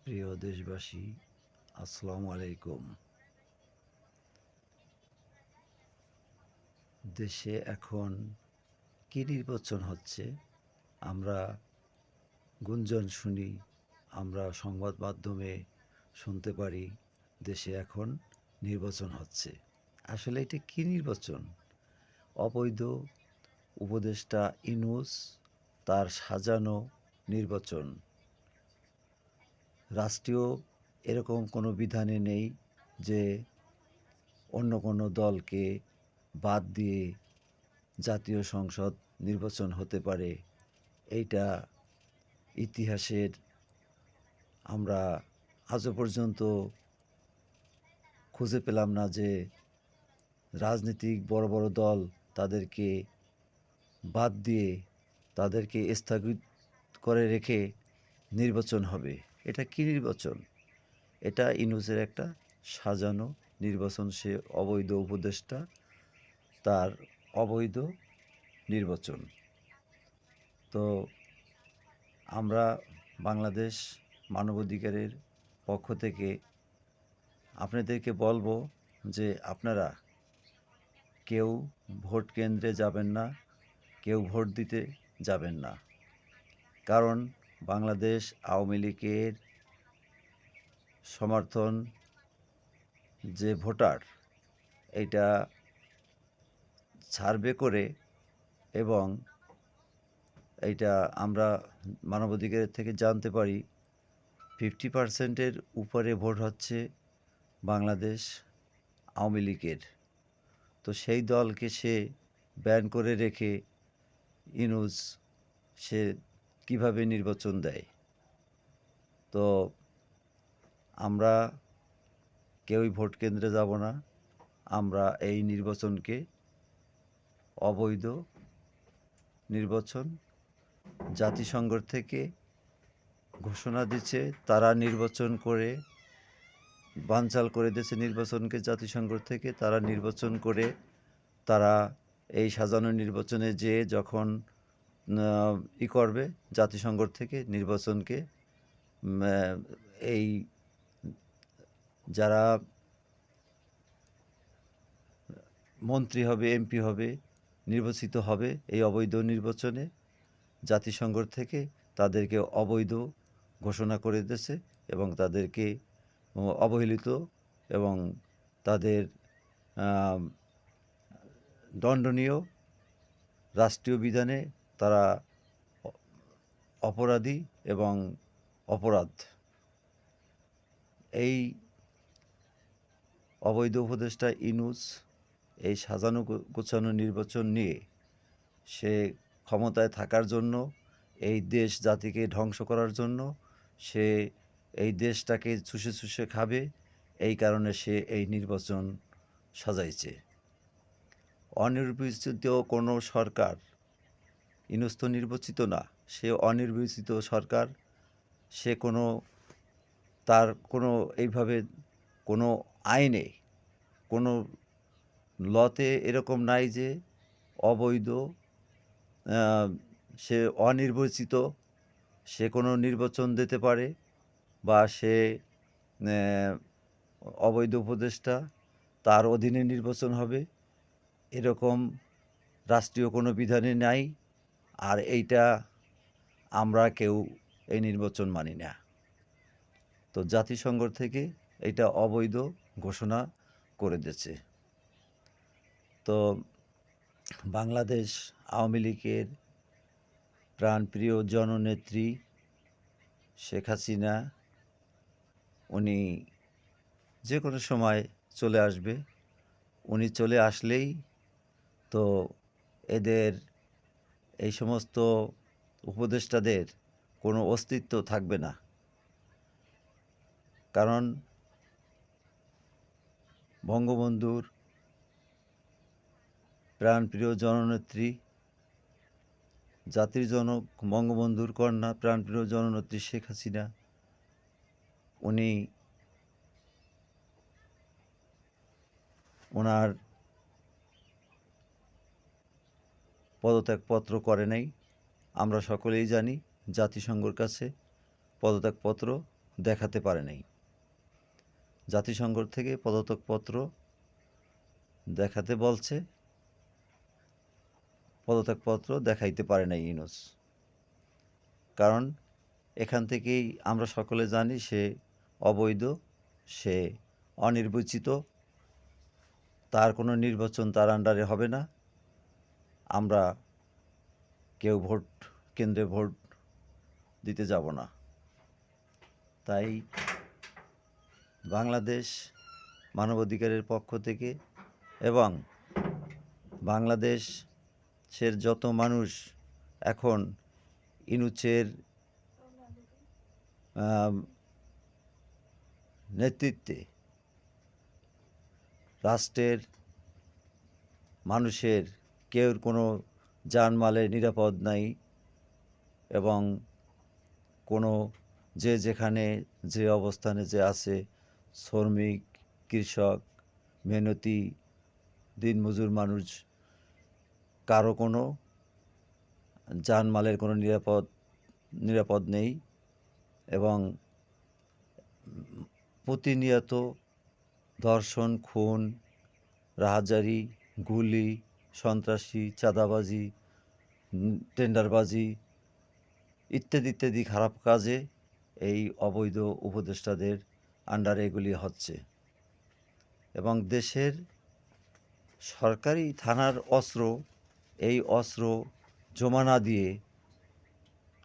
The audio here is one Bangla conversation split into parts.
প্রিয় দেশবাসী, আসসালামু আলাইকুম। দেশে এখন কি নির্বাচন হচ্ছে আমরা গুঞ্জন শুনি, আমরা সংবাদ মাধ্যমে শুনতে পারি দেশে এখন নির্বাচন হচ্ছে। আসলে এটা কি নির্বাচন? অবৈধ উপদেষ্টা ইউনূস তার সাজানো নির্বাচন। রাষ্ট্রীয় এরকম কোনো বিধানে নেই যে অন্য কোনো দলকে বাদ দিয়ে জাতীয় সংসদ নির্বাচন হতে পারে। এইটা ইতিহাসের আমরা আজও পর্যন্ত খুঁজে পেলাম না যে রাজনীতিক বড় বড় দল তাদেরকে বাদ দিয়ে তাদেরকে স্থগিত করে রেখে নির্বাচন হবে। এটা কি নির্বাচন? এটা ইউনূসের একটা সাজানো নির্বাচন। সে অবৈধ উপদেষ্টা, তার অবৈধ নির্বাচন। তো আমরা বাংলাদেশ মানবাধিকারের পক্ষ থেকে আপনাদেরকে বলবো যে আপনারা কেউ ভোট কেন্দ্রে যাবেন না, কেউ ভোট দিতে যাবেন না। কারণ বাংলাদেশ আওয়ামী লীগের সমর্থন যে ভোটার, এইটা সার্ভে করে এবং এইটা আমরা মানবাধিকারের থেকে জানতে পারি 50%-এর উপরে ভোট হচ্ছে বাংলাদেশ আওয়ামী লীগের। তো সেই দলকে সে ব্যান করে রেখে ইউনূস সে কিভাবে নির্বাচন দেয়? তো আমরা কেউই ভোট কেন্দ্রে যাব না। আমরা এই নির্বাচনকে অবৈধ নির্বাচন, জাতিসংঘ থেকে ঘোষণা দিচ্ছে তারা নির্বাচন করে বানচাল করে দিয়েছে নির্বাচনকে। জাতিসংঘ থেকে তারা নির্বাচন করে তারা এই সাজানো নির্বাচনে যেয়ে যখন করবে জাতিসংঘ থেকে নির্বাচনকে এই যারা মন্ত্রী হবে, এমপি হবে, নির্বাচিত হবে এই অবৈধ নির্বাচনে, জাতিসংঘ থেকে তাদেরকে অবৈধ ঘোষণা করে দিয়েছে এবং তাদেরকে অবহেলিত এবং তাদের দণ্ডনীয় রাষ্ট্রীয় বিধানে তারা অপরাধী এবং অপরাধ। এই অবৈধ উপদেষ্টা ইউনূস এই সাজানো গোছানো নির্বাচন নিয়ে সে ক্ষমতায় থাকার জন্য, এই দেশ জাতিকে ধ্বংস করার জন্য, সে এই দেশটাকে চুষে চুষে খাবে, এই কারণে সে এই নির্বাচন সাজাইছে। অনির্বাচিত কোনো সরকার, ইউনূস তো নির্বাচিত না, সে অনির্বাচিত সরকার, সে কোনো তার কোনো এইভাবে কোনো আইনে কোনো লতে এরকম নাই যে অবৈধ সে অনির্বাচিত সে কোনো নির্বাচন দিতে পারে বা সে অবৈধ উপদেষ্টা তার অধীনে নির্বাচন হবে, এরকম রাষ্ট্রীয় কোনো বিধানে নাই। আর এইটা আমরা কেউ এই নির্বাচন মানি না। তো জাতিসংঘ থেকে এটা অবৈধ ঘোষণা করে দিয়েছে। তো বাংলাদেশ আওয়ামী লীগের প্রাণপ্রিয় জননেত্রী শেখ হাসিনা, উনি যে কোনো সময় চলে আসবে। উনি চলে আসলেই তো এদের এই সমস্ত উপদেষ্টাদের কোনো অস্তিত্ব থাকবে না। কারণ বঙ্গবন্ধুর প্রাণপ্রিয় জননেত্রী, জাতির জনক বঙ্গবন্ধুর কন্যা প্রাণপ্রিয় জননেত্রী শেখ হাসিনা, উনি ওনার পদত্যাগপত্র করে নাই। আমরা সকলেই জানি জাতিসংঘের কাছে পদত্যাগপত্র দেখাতে পারে নাই। জাতিসংঘ থেকে পদত্যাগপত্র দেখাতে বলছে, পদত্যাগপত্র দেখাইতে পারে নাই ইউনূস। কারণ এখান থেকেই আমরা সকলে জানি সে অবৈধ, সে অনির্বাচিত, তার কোনো নির্বাচন তার আন্ডারে হবে না। আমরা কেউ ভোট কেন্দ্রে ভোট দিতে যাব না। তাই বাংলাদেশ মানবাধিকারের পক্ষ থেকে এবং বাংলাদেশের যত মানুষ এখন ইউনূসের নেতৃত্বে রাষ্ট্রের মানুষের কেউর কোনো জানমালের নিরাপদ নাই এবং কোনো যে যেখানে যে অবস্থানে যে আছে, শ্রমিক, কৃষক, মেহনতি, দিনমজুর মানুষ, কারো কোনো জানমালের কোনো নিরাপদ নেই এবং প্রতিনিয়ত ধর্ষণ, খুন, রাহাজানি, গুলি, সন্ত্রাসী, চাঁদাবাজি, টেন্ডারবাজি ইত্যাদি ইত্যাদি খারাপ কাজে এই অবৈধ উপদেষ্টাদের আন্ডারে এগুলি হচ্ছে এবং দেশের সরকারি থানার অস্ত্র, এই অস্ত্র জমা না দিয়ে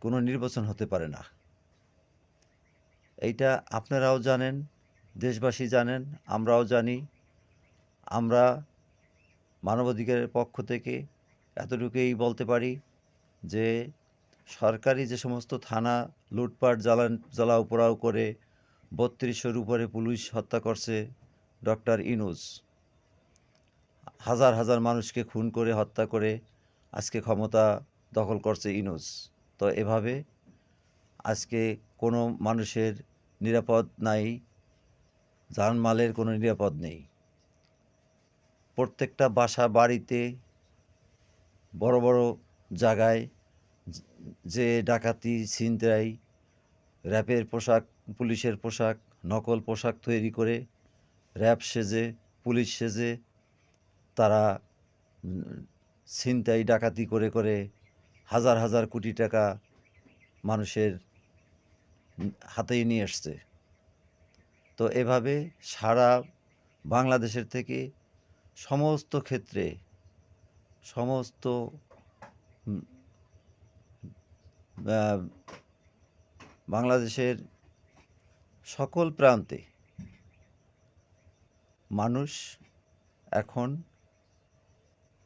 কোনো নির্বাচন হতে পারে না। এইটা আপনারাও জানেন, দেশবাসী জানেন, আমরাও জানি। আমরা মানবাধিকারের পক্ষ থেকে এতটুকুই বলতে পারি যে সরকারি যে সমস্ত থানা লুটপাট জ্বালাও পোড়াও করে ৩২০০-র উপরে পুলিশ হত্যা করছে ডক্টর ইউনূস, হাজার হাজার মানুষকে খুন করে হত্যা করে আজকে ক্ষমতা দখল করছে ইউনূস। তো এভাবে আজকে কোনো মানুষের নিরাপদ নাই, জানমালের কোনো নিরাপদ নেই। প্রত্যেকটা বাসা বাড়িতে, বড় বড় জায়গায় যে ডাকাতি, ছিনতাই, র্যাবের পোশাক, পুলিশের পোশাক, নকল পোশাক তৈরি করে র্যাব সেজে, পুলিশ সেজে তারা ছিনতাই ডাকাতি করে করে হাজার হাজার কোটি টাকা মানুষের হাতেই নিয়ে এসছে। তো এভাবে সারা বাংলাদেশের থেকে সমস্ত ক্ষেত্রে, সমস্ত বাংলাদেশের সকল প্রান্তে মানুষ এখন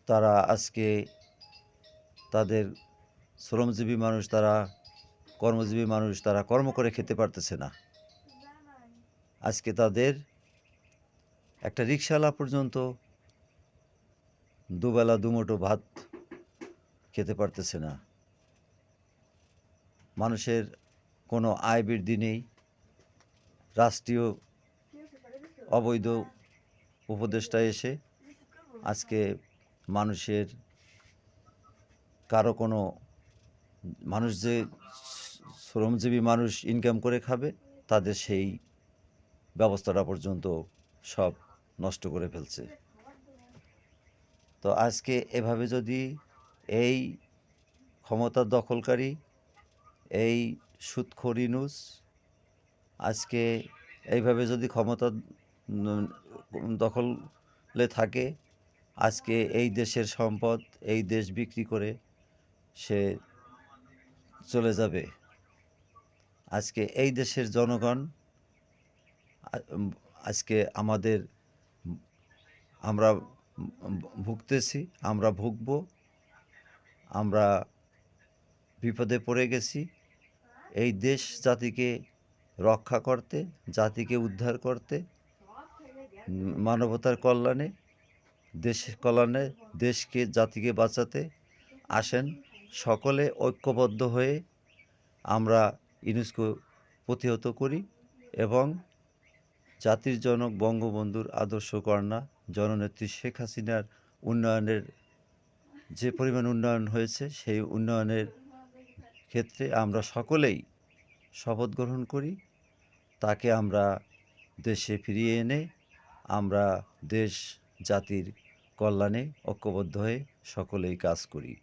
তারা আজকে তাদের শ্রমজীবী মানুষ, তারা কর্মজীবী মানুষ, তারা কর্ম করে খেতে পারতেছে না। আজকে তাদের একটা রিকশাওয়ালা পর্যন্ত দুবেলা দুমুঠো ভাত খেতে পারতেছে না। মানুষের কোনো আয় বৃদ্ধি নেই। রাষ্ট্রীয় অবৈধ উপদেষ্টা এসে আজকে মানুষের কারো কোনো মানুষ যে শ্রমজীবী মানুষ ইনকাম করে খাবে, তাদের সেই ব্যবস্থাটা পর্যন্ত সব নষ্ট করে ফেলছে। তো আজকে এভাবে যদি এই ক্ষমতা দখলকারী, এই সুদখোর ইউনূস আজকে এইভাবে যদি ক্ষমতা দখলে থাকে, আজকে এই দেশের সম্পদ, এই দেশ বিক্রি করে সে চলে যাবে। আজকে এই দেশের জনগণ আজকে আমরা ভুগতেছি, আমরা ভুগব, আমরা বিপদে পড়ে গেছি। এই দেশ জাতিকে রক্ষা করতে, জাতিকে উদ্ধার করতে, মানবতার কল্যাণে, দেশের কল্যাণে, দেশকে, জাতিকে বাঁচাতে আসেন সকলে ঐক্যবদ্ধ হয়ে আমরা ইউনেস্কো প্রতিহত করি এবং জাতির জনক বঙ্গবন্ধুর আদর্শ কন্যা জননেত্রী শেখ হাসিনার উন্নয়নের যে পরিমাণ উন্নয়ন হয়েছে, সেই উন্নয়নের ক্ষেত্রে আমরা সকলেই শপথ গ্রহণ করি তাকে আমরা দেশে ফিরিয়ে এনে আমরা দেশ জাতির কল্যাণে ঐক্যবদ্ধ হয়ে সকলেই কাজ করি।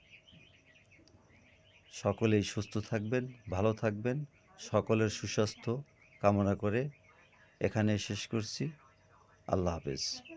সকলেই সুস্থ থাকবেন, ভালো থাকবেন। সকলের সুস্বাস্থ্য কামনা করে এখানে শেষ করছি। আল্লাহ হাফেজ।